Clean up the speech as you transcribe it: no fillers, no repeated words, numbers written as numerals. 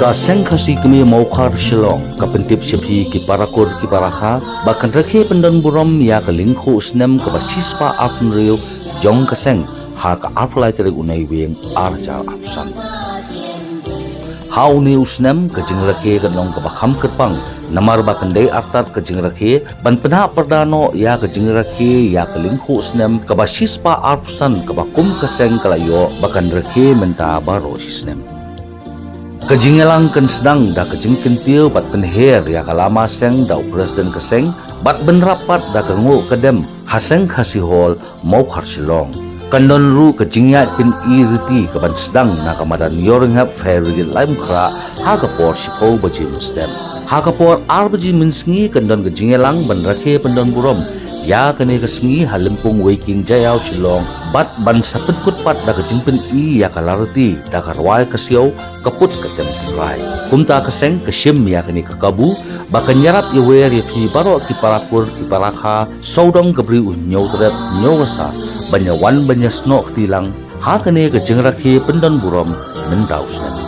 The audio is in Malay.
Kaseng kasi kami maukar silong kapentip sipi kiparakur kiparakha bahkan rekhe pendon buram ya kelingku usnem kabachispa apnriu jong kaseng ha ka aplai tere unai weng arjar apsan hau ni usnem kajing rekhe kanong kabakam kerpang namar bakandai atat kajing rekhe ban pena perdano ya kajing rekhe ya kelingku usnem kabachispa apsan kabakum kaseng kalayo bahkan rekhe menta baro sisnem Kajingelang kan sedang da kajing kentil bat penher ya kalama seng da presiden keseng bat benrapat da kengu kedem haseng kasihol mau harsilong kandon ru kajingya pin iriti kaban sedang na kamadan yoringap ferry laim kra ha kapor sipo baji mustem ha kapor arbaji minsngi kandon kajingelang ban rakhe pendon burom ya kene kesengi halimpung waking jayau silong bat ban sapet kutpat da kejingpen I ya kalarti da karwai kesiau kaput ketem rai kumta keseng kesim ya kene kekabu bakan nyarap iwer ya pi baro kiparakur kiparakha saudong kebri unyau teret nyawasa banyawan banyasno tilang ha kene kejing rakhe pendon burom mendausna